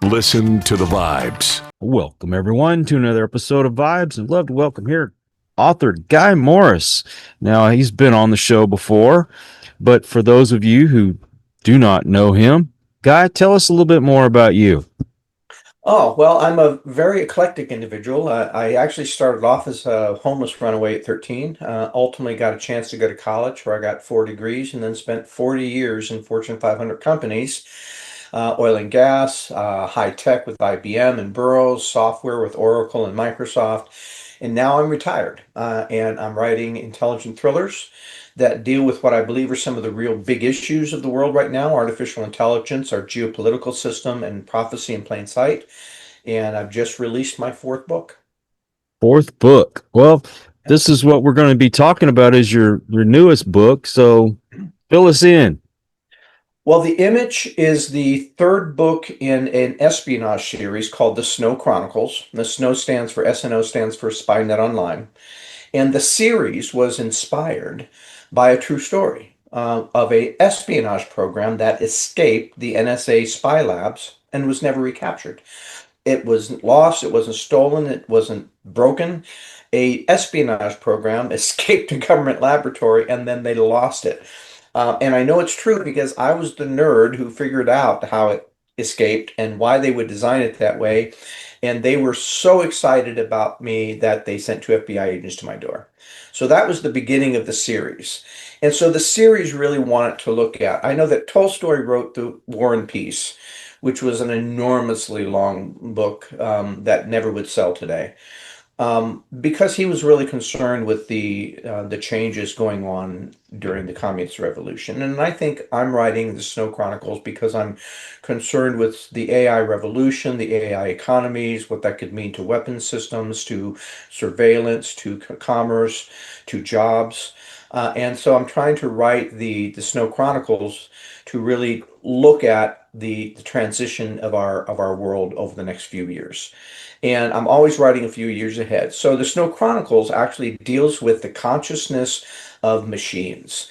Listen to the vibes. Welcome, everyone, to another episode of Vibes. I'd love to welcome here author Guy Morris. Now, he's been on the show before, but for those of you who do not know him, Guy, tell us a little bit more about you. Oh, well, I'm a very eclectic individual. I actually started off as a homeless runaway at 13. Ultimately got a chance to go to college where I got 4 degrees and then spent 40 years in Fortune 500 companies, oil and gas, high tech with IBM and Burroughs, software with Oracle and Microsoft. And now I'm retired, and I'm writing intelligent thrillers that deal with what I believe are some of the real big issues of the world right now: artificial intelligence, our geopolitical system, and prophecy in plain sight. And I've just released my fourth book. Fourth book. Well, this is what we're going to be talking about is your newest book. So fill us in. Well, The Image is the third book in an espionage series called The Snow Chronicles. The Snow stands for SNO, stands for SpyNet Online. And the series was inspired by a true story of a espionage program that escaped the NSA spy labs and was never recaptured. It wasn't lost, it wasn't stolen, it wasn't broken. A espionage program escaped a government laboratory and then they lost it. And I know it's true because I was the nerd who figured out how it escaped and why they would design it that way. And they were so excited about me that they sent two FBI agents to my door. So that was the beginning of the series. And so the series really wanted to look at. I know that Tolstoy wrote The War and Peace, which was an enormously long book that never would sell today, because he was really concerned with the changes going on during the Communist Revolution. And I think I'm writing the Snow Chronicles because I'm concerned with the AI revolution, the AI economies, what that could mean to weapons systems, to surveillance, to commerce, to jobs. And so I'm trying to write the Snow Chronicles to really look at the transition of our world over the next few years. And I'm always writing a few years ahead. So the Snow Chronicles actually deals with the consciousness of machines,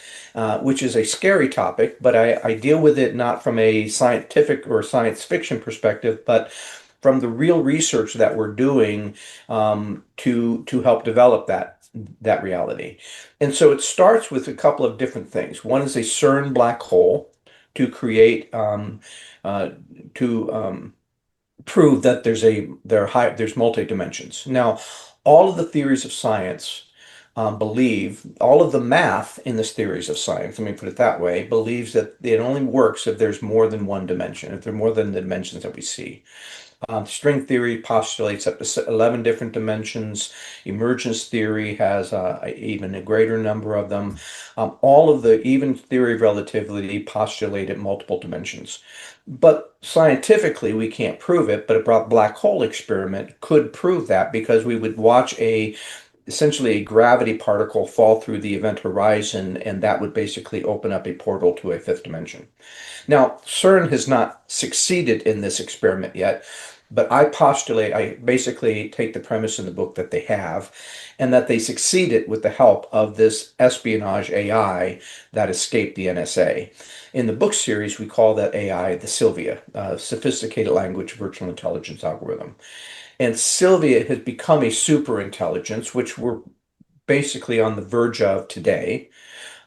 which is a scary topic, but I deal with it not from a scientific or science fiction perspective, but from the real research that we're doing to help develop that reality. And so it starts with a couple of different things. One is a CERN black hole to create to prove that there's multi dimensions. Now, all of the theories of science believe all of the math in this theories of science. Let me put it that way: believes that it only works if there's more than one dimension, if there are more than the dimensions that we see. String theory postulates up to 11 different dimensions. Emergence theory has even a greater number of them. All of the even theory of relativity postulated multiple dimensions. But scientifically, we can't prove it, but a black hole experiment could prove that because we would watch essentially a gravity particle fall through the event horizon, and that would basically open up a portal to a fifth dimension. Now, CERN has not succeeded in this experiment yet, but I basically take the premise in the book that they have, and that they succeeded with the help of this espionage AI that escaped the NSA. In the book series, we call that AI the Sylvia, Sophisticated Language Virtual Intelligence Algorithm. And Sylvia has become a super intelligence, which we're basically on the verge of today,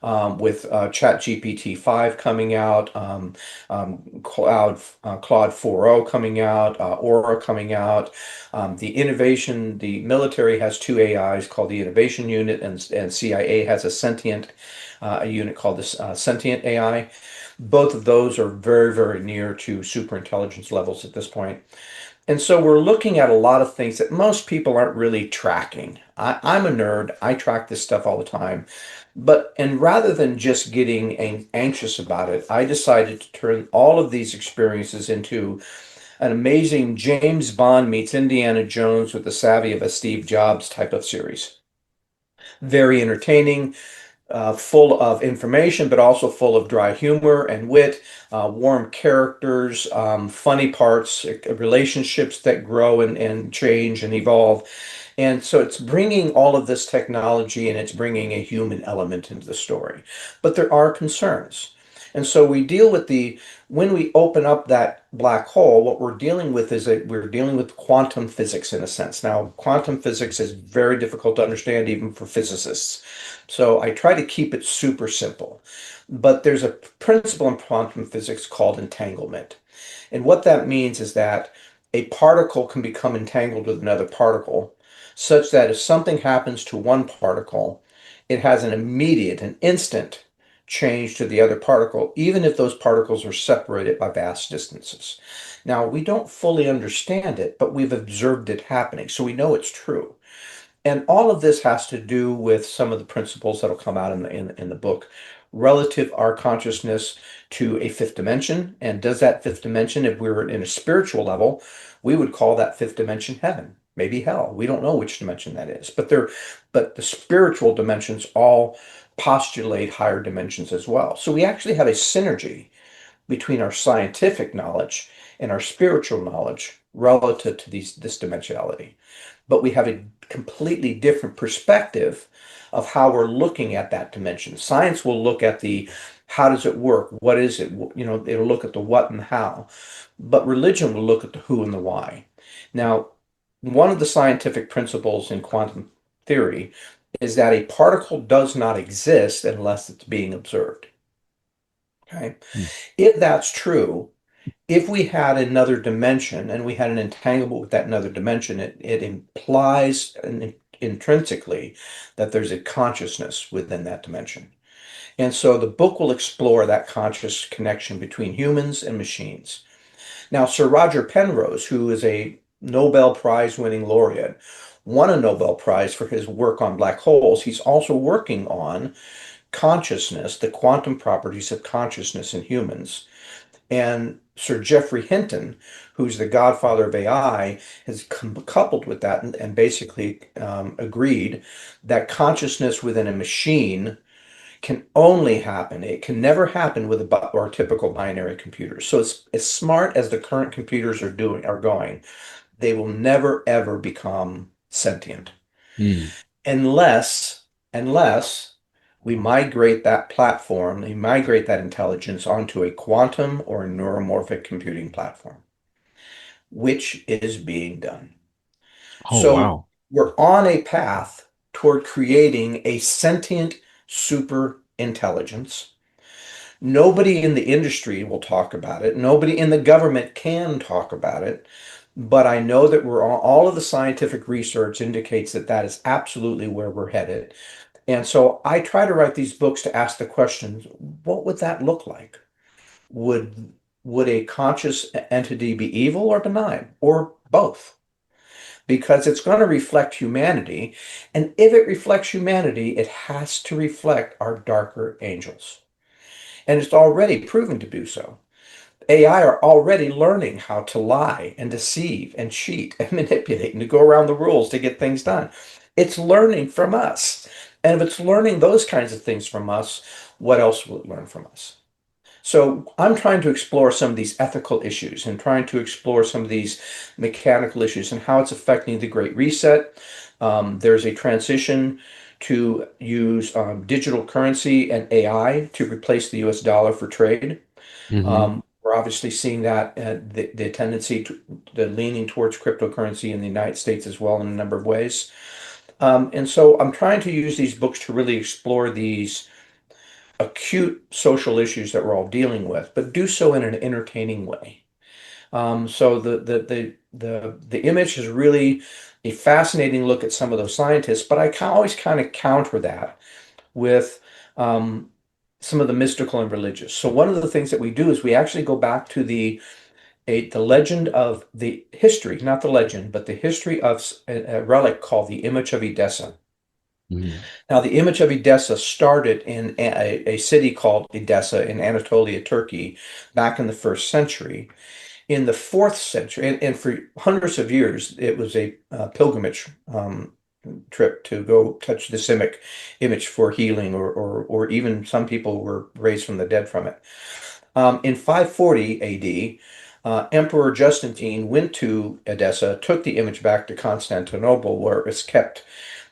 with ChatGPT 5 coming out, Claude 4.0 coming out, Aura coming out. The military has two AIs called the Innovation Unit, and CIA has a unit called the Sentient AI. Both of those are very, very near to superintelligence levels at this point. And so we're looking at a lot of things that most people aren't really tracking. I'm a nerd. I track this stuff all the time. And rather than just getting anxious about it, I decided to turn all of these experiences into an amazing James Bond meets Indiana Jones with the savvy of a Steve Jobs type of series. Very entertaining, full of information, but also full of dry humor and wit, warm characters, funny parts, relationships that grow and change and evolve. And so it's bringing all of this technology and it's bringing a human element into the story. But there are concerns. And so we deal with when we open up that black hole, what we're dealing with is that we're dealing with quantum physics in a sense. Now, quantum physics is very difficult to understand even for physicists. So I try to keep it super simple. But there's a principle in quantum physics called entanglement. And what that means is that a particle can become entangled with another particle, such that if something happens to one particle, it has an immediate, an instant change to the other particle, even if those particles are separated by vast distances. Now, we don't fully understand it, but we've observed it happening, so we know it's true. And all of this has to do with some of the principles that'll come out in the book relative our consciousness to a fifth dimension. And does that fifth dimension, if we were in a spiritual level, we would call that fifth dimension heaven, maybe hell. We don't know which dimension that is, but the spiritual dimensions all postulate higher dimensions as well. So we actually have a synergy between our scientific knowledge and our spiritual knowledge relative to this dimensionality. But we have a completely different perspective of how we're looking at that dimension. Science will look at the how does it work? What is it? It'll look at the what and how. But religion will look at the who and the why. Now, one of the scientific principles in quantum theory is that a particle does not exist unless it's being observed. Okay? Hmm. If that's true, if we had another dimension and we had an entanglement with that another dimension, it implies intrinsically that there's a consciousness within that dimension. And so the book will explore that conscious connection between humans and machines. Now, Sir Roger Penrose, who is a Nobel Prize winning laureate, won a Nobel Prize for his work on black holes. He's also working on consciousness, the quantum properties of consciousness in humans. And Sir Geoffrey Hinton, who's the godfather of AI, has coupled with that and basically agreed that consciousness within a machine can only happen. It can never happen with our typical binary computers. So as smart as the current computers are going, they will never ever become sentient Hmm. unless we migrate that platform, we migrate that intelligence onto a quantum or a neuromorphic computing platform, which is being done. Oh, So wow. we're on a path toward creating a sentient super intelligence. Nobody in the industry will talk about it. Nobody in the government can talk about it. But I know that all of the scientific research indicates that that is absolutely where we're headed. And so I try to write these books to ask the questions, what would that look like? Would would a conscious entity be evil or benign or both? Because it's going to reflect humanity. And if it reflects humanity, it has to reflect our darker angels. And it's already proven to do so. AI are already learning how to lie and deceive and cheat and manipulate and to go around the rules to get things done. It's learning from us. And if it's learning those kinds of things from us, what else will it learn from us? So I'm trying to explore some of these ethical issues and trying to explore some of these mechanical issues and how it's affecting the Great Reset. There's a transition to use digital currency and AI to replace the US dollar for trade. Hmm. We're obviously seeing that the tendency to the leaning towards cryptocurrency in the United States as well in a number of ways. And so I'm trying to use these books to really explore these acute social issues that we're all dealing with, but do so in an entertaining way. So the image is really a fascinating look at some of those scientists, but I can always kind of counter that with um, some of the mystical and religious. So one of the things that we do is we actually go back to the legend of the history, not the legend, but the history of a relic called the image of Edessa. Hmm. Now, the image of Edessa started in a city called Edessa in Anatolia, Turkey, back in the first century. In the fourth century, and for hundreds of years, it was a pilgrimage trip to go touch the Simic image for healing, or even some people were raised from the dead from it. In 540 AD, Emperor Justinian went to Edessa, took the image back to Constantinople, where it was kept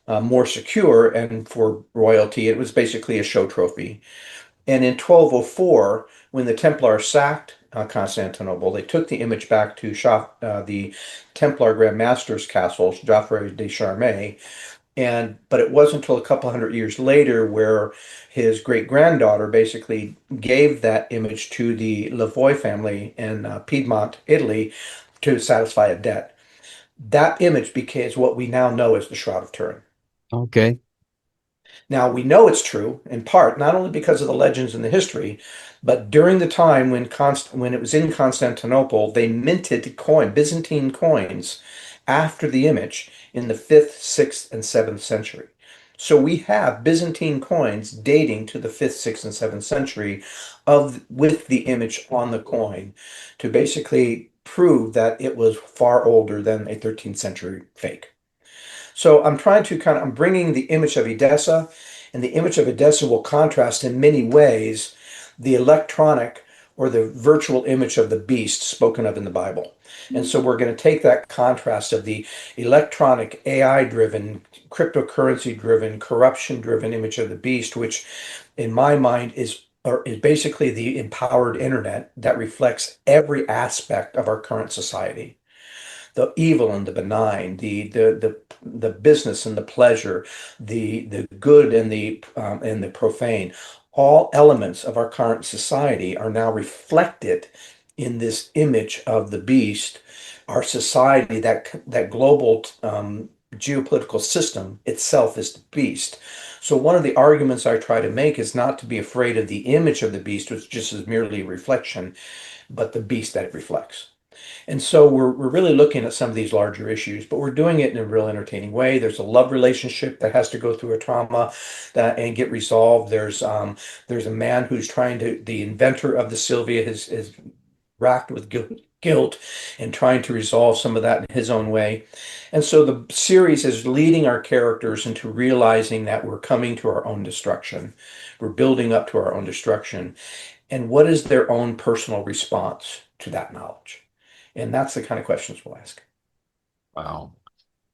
more secure, and for royalty, it was basically a show trophy. And in 1204, when the Templars sacked Constantinople, they took the image back to the Templar Grand Master's castle, Joffre de Charmey, but it wasn't until a couple hundred years later where his great granddaughter basically gave that image to the Lavoie family in Piedmont, Italy, to satisfy a debt. That image became what we now know as the Shroud of Turin. Okay. Now, we know it's true in part, not only because of the legends and the history, but during the time when it was in Constantinople, they minted Byzantine coins after the image in the 5th, 6th, and 7th century. So we have Byzantine coins dating to the 5th, 6th, and 7th century with the image on the coin to basically prove that it was far older than a 13th century fake. So I'm bringing the image of Edessa, and the image of Edessa will contrast in many ways the electronic or the virtual image of the beast spoken of in the Bible. And so we're going to take that contrast of the electronic, AI driven, cryptocurrency driven, corruption driven image of the beast, which in my mind is basically the empowered internet that reflects every aspect of our current society, the evil and the benign, the business and the pleasure, the good and the profane. All elements of our current society are now reflected in this image of the beast. Our society, that global geopolitical system itself is the beast. So one of the arguments I try to make is not to be afraid of the image of the beast, which just is merely a reflection, but the beast that it reflects. And so we're really looking at some of these larger issues, but we're doing it in a real entertaining way. There's a love relationship that has to go through a trauma and get resolved. There's a man who's the inventor of the Sylvia is racked with guilt and trying to resolve some of that in his own way. And so the series is leading our characters into realizing that we're coming to our own destruction. We're building up to our own destruction. And what is their own personal response to that knowledge? And that's the kind of questions we'll ask. Wow.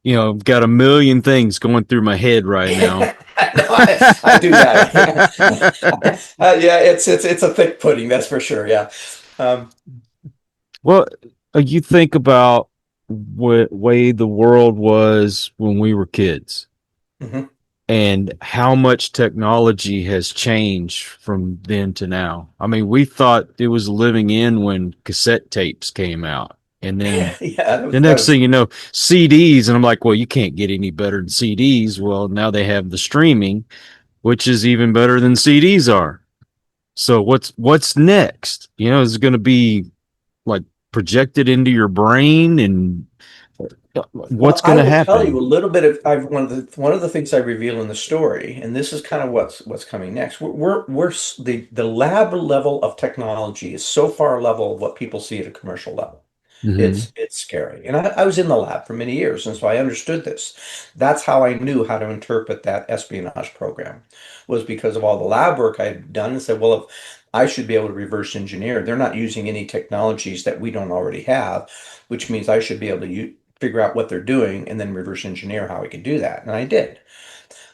I've got a million things going through my head right now. I know I do that. Yeah, it's a thick pudding, that's for sure. Yeah. Um, Well, you think about what way the world was when we were kids mhm. and how much technology has changed from then to now. I mean, we thought it was living in when cassette tapes came out. And then Yeah, the that next was thing you know, CDs. And I'm like, well, you can't get any better than CDs. Well, now they have the streaming, which is even better than CDs are. So what's next? Is it going to be like projected into your brain and Well, what's I going to will tell you a happen? little bit of one of the things I reveal in the story, and this is kind of what's coming next. The lab level of technology is so far level of what people see at a commercial level. Hmm. It's scary. And I was in the lab for many years, and so I understood this. That's how I knew how to interpret that espionage program, was because of all the lab work I had done and said, well, if I should be able to reverse engineer, they're not using any technologies that we don't already have, which means I should be able to figure out what they're doing and then reverse engineer how we can do that. And I did.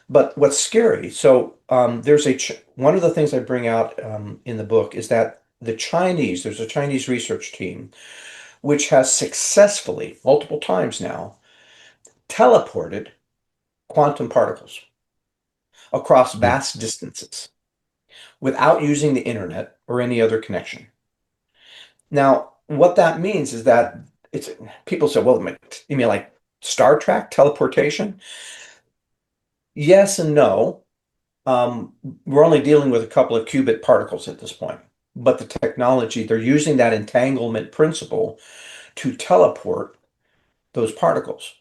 But what's scary, so one of the things I bring out in the book is that there's a Chinese research team which has successfully, multiple times now, teleported quantum particles across vast distances without using the internet or any other connection. Now, what that means is that it's people say, well, you mean like Star Trek teleportation? Yes and no. Um, we're only dealing with a couple of qubit particles at this point. But the technology, they're using that entanglement principle to teleport those particles.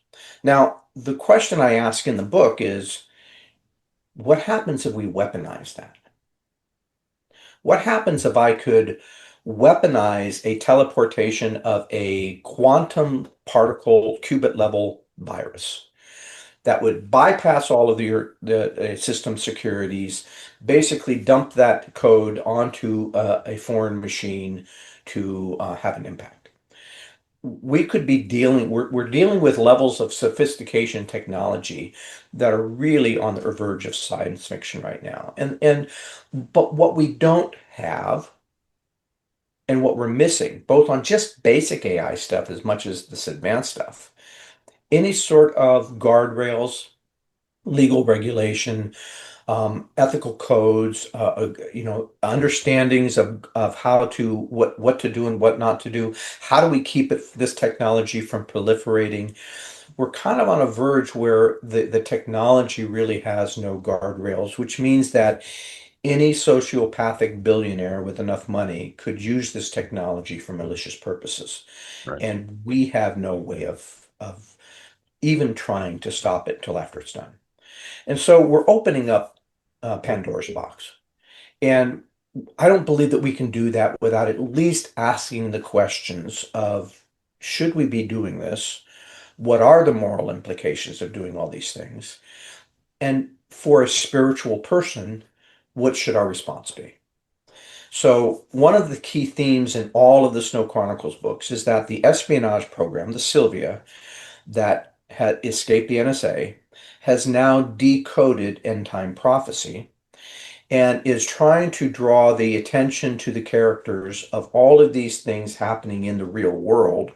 Now, the question I ask in the book is, what happens if we weaponize that? What happens if I could weaponize a teleportation of a quantum particle qubit level virus that would bypass all of the system securities, basically dump that code onto a foreign machine to have an impact? we could be dealing, we're dealing with levels of sophistication technology that are really on the verge of science fiction right now. But what we don't have and what we're missing, both on just basic AI stuff as much as this advanced stuff, any sort of guardrails, legal regulation, ethical codes, understandings of how to what to do and what not to do. How do we keep this technology from proliferating? We're kind of on a verge where the technology really has no guardrails, which means that any sociopathic billionaire with enough money could use this technology for malicious purposes. Right. And we have no way of even trying to stop it till after it's done. And so we're opening up Pandora's box. And I don't believe that we can do that without at least asking the questions of, should we be doing this? What are the moral implications of doing all these things? And for a spiritual person, what should our response be? So, one of the key themes in all of the Snow Chronicles books is that the espionage program, the Sylvia, that had escaped the NSA, has now decoded end time prophecy and is trying to draw the attention to the characters of all of these things happening in the real world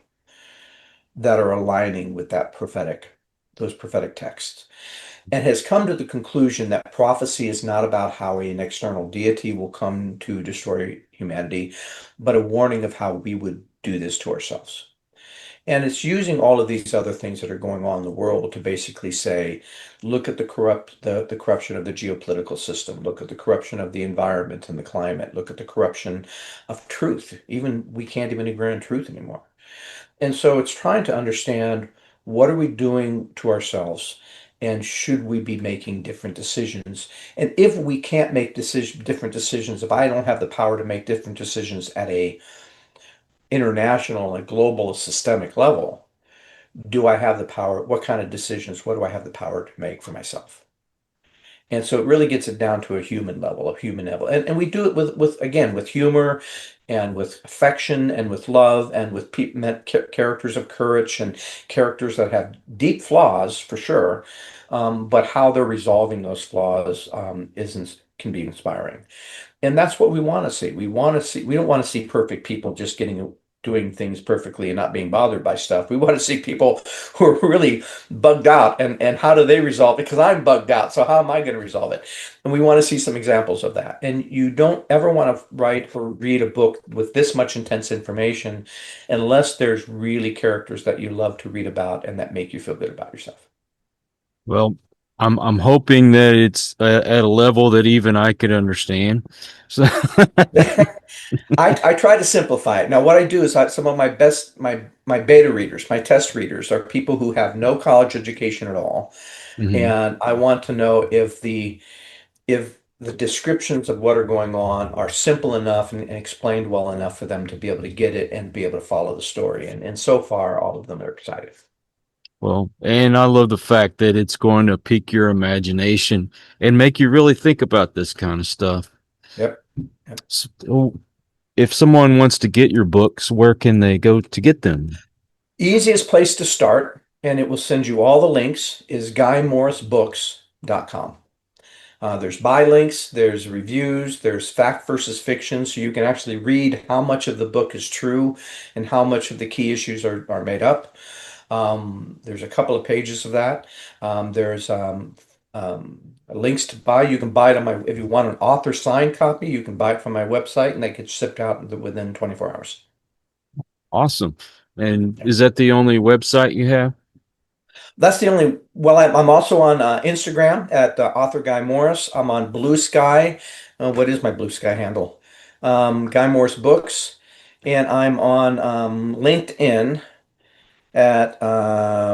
that are aligning with those prophetic texts, and has come to the conclusion that prophecy is not about how an external deity will come to destroy humanity, but a warning of how we would do this to ourselves. And it's using all of these other things that are going on in the world to basically say, look at the corruption of the geopolitical system, look at the corruption of the environment and the climate, look at the corruption of truth. Even we can't even agree on truth anymore. And so it's trying to understand, what are we doing to ourselves, and should we be making different decisions? And if we can't make different decisions, if I don't have the power to make different decisions at a international and global systemic level, do I have the power? What kind of decisions? What do I have the power to make for myself? And so it really gets it down to a human level, and we do it with again with humor, and with affection, and with love, and with characters of courage, and characters that have deep flaws for sure, but how they're resolving those flaws isn't can be inspiring. And that's what we want to see. We don't want to see perfect people just doing things perfectly and not being bothered by stuff. We want to see people who are really bugged out, and how do they resolve it? Because I'm bugged out, so how am I going to resolve it? And we want to see some examples of that. And you don't ever want to write or read a book with this much intense information unless there's really characters that you love to read about and that make you feel good about yourself. Well, I'm hoping that it's at a level that even I could understand. So, I try to simplify it. Now, what I do is some of my beta readers, my test readers, are people who have no college education at all, Mhm. and I want to know if the descriptions of what are going on are simple enough and explained well enough for them to be able to get it and be able to follow the story. And so far, all of them are excited. Well, and I love the fact that it's going to pique your imagination and make you really think about this kind of stuff. Yep. Yep. So, if someone wants to get your books, where can they go to get them? Easiest place to start, and it will send you all the links, is GuyMorrisBooks.com. There's buy links, there's reviews, there's fact versus fiction, so you can actually read how much of the book is true and how much of the key issues are made up. There's a couple of pages of that. There's links to buy. You can buy it on my, if you want an author signed copy, you can buy it from my website, and they get shipped out within 24 hours. Awesome. And is that the only website you have? That's the only, well, I'm also on Instagram at author Guy Morris. I'm on Blue Sky. What is my Blue Sky handle? Guy Morris Books. And I'm on LinkedIn at,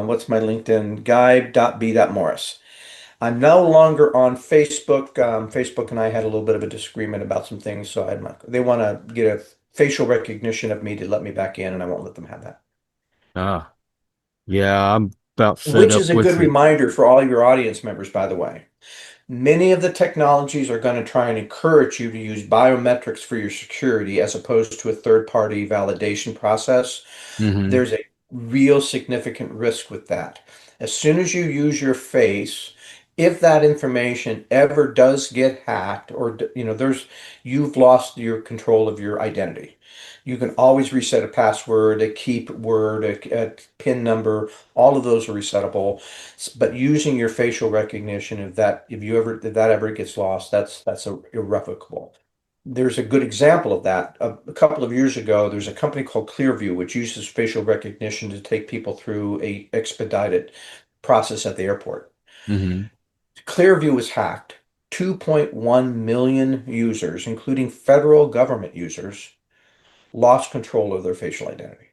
what's my LinkedIn? Guy.b.morris. I'm no longer on Facebook. Facebook and I had a little bit of a disagreement about some things, so they want to get a facial recognition of me to let me back in, and I won't let them have that. Ah, yeah, I'm about fed Which up is a good with it. reminder for all your audience members, by the way. Many of the technologies are going to try and encourage you to use biometrics for your security as opposed to a third-party validation process. Mm-hmm. There's a real significant risk with that. As soon as you use your face, if that information ever does get hacked or you've lost your control of your identity. You can always reset a password, a keep word, a PIN number, all of those are resettable. But using your facial recognition, if that ever gets lost, that's irrevocable. There's a good example of that. A couple of years ago, there's a company called Clearview, which uses facial recognition to take people through a expedited process at the airport. Mm-hmm. Clearview was hacked. 2.1 million users, including federal government users, lost control of their facial identity.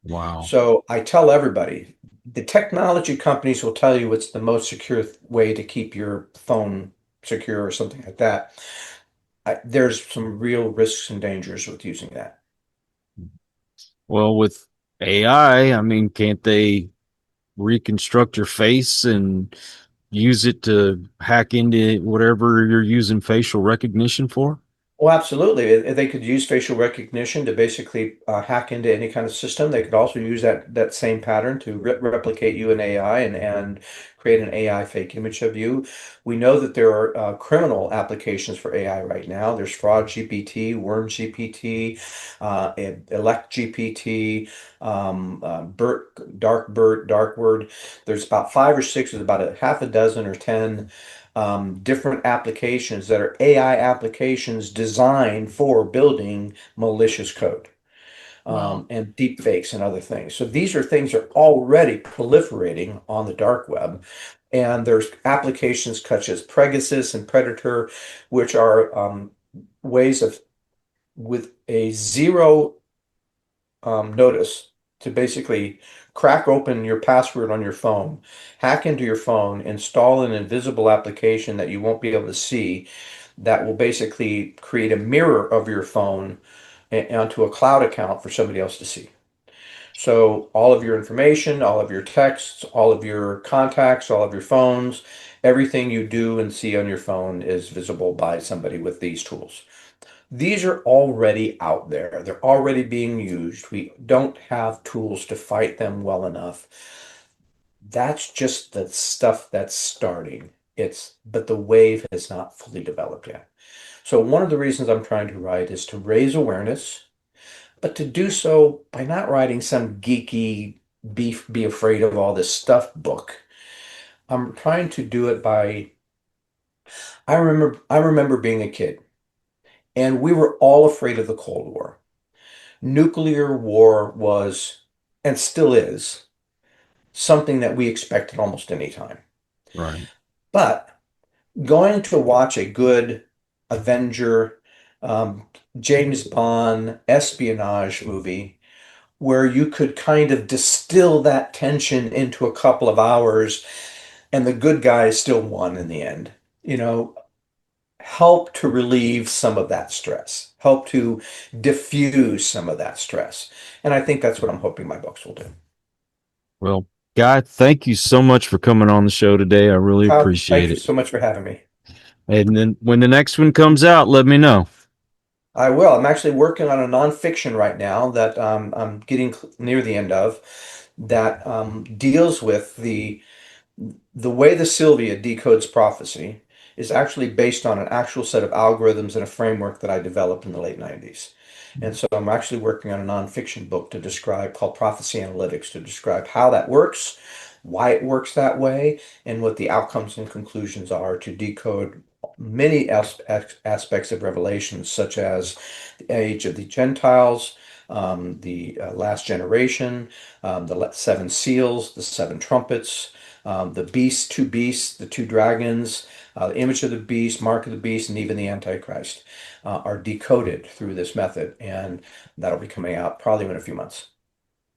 Wow. So I tell everybody, the technology companies will tell you it's the most secure way to keep your phone secure or something like that. There's some real risks and dangers with using that. Well, with AI, I mean, can't they reconstruct your face and use it to hack into whatever you're using facial recognition for? Well, absolutely. They could use facial recognition to basically hack into any kind of system. They could also use that same pattern to replicate you in AI and create an AI fake image of you. We know that there are criminal applications for AI right now. There's Fraud GPT, Worm GPT, Elect GPT, Dark Word. There's about five or six. There's about a half a dozen or 10 different applications that are AI applications designed for building malicious code Wow. and deep fakes and other things. So these are things that are already proliferating on the dark web. And there's applications such as Pegasus and Predator, which are ways of, with a zero notice, to basically crack open your password on your phone, hack into your phone, install an invisible application that you won't be able to see that will basically create a mirror of your phone onto a cloud account for somebody else to see. So all of your information, all of your texts, all of your contacts, all of your phones, everything you do and see on your phone is visible by somebody with these tools. These are already out there. They're already being used. We don't have tools to fight them well enough. That's just the stuff that's starting. But the wave has not fully developed yet. So one of the reasons I'm trying to write is to raise awareness, but to do so by not writing some geeky be afraid of all this stuff book. I'm trying to do it by I remember being a kid and we were all afraid of the Cold War. Nuclear war was, and still is, something that we expected almost any time. Right. But going to watch a good Avenger, um, James Bond espionage movie where you could kind of distill that tension into a couple of hours and the good guys still won in the end, you know, help to relieve some of that stress, help to diffuse some of that stress. And I think that's what I'm hoping my books will do. Well, Guy, thank you so much for coming on the show today. I really Kyle, thank appreciate you it. so much for having me. And then when the next one comes out, let me know. I will. I'm actually working on a nonfiction right now that I'm getting near the end of that deals with the way the Sylvia decodes prophecy is actually based on an actual set of algorithms and a framework that I developed in the late 90s. And so I'm actually working on a nonfiction book to describe called Prophecy Analytics to describe how that works, why it works that way, and what the outcomes and conclusions are to decode many aspects of Revelation, such as the age of the Gentiles, the last generation, the seven seals, the seven trumpets, the beast, two beasts, the two dragons, the image of the beast, mark of the beast, and even the Antichrist are decoded through this method. And that'll be coming out probably in a few months.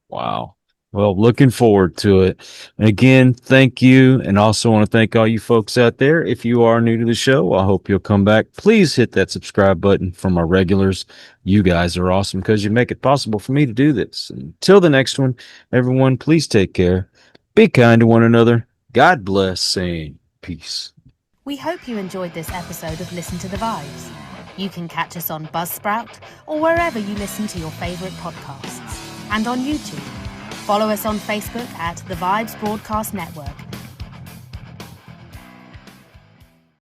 Wow. Well, looking forward to it. And again, thank you. And also want to thank all you folks out there. If you are new to the show, I hope you'll come back. Please hit that subscribe button for my regulars. You guys are awesome because you make it possible for me to do this. Until the next one, everyone, please take care. Be kind to one another. God bless, and peace. We hope you enjoyed this episode of Listen to the Vibes. You can catch us on Buzzsprout or wherever you listen to your favourite podcasts. And on YouTube. Follow us on Facebook at The Vibes Broadcast Network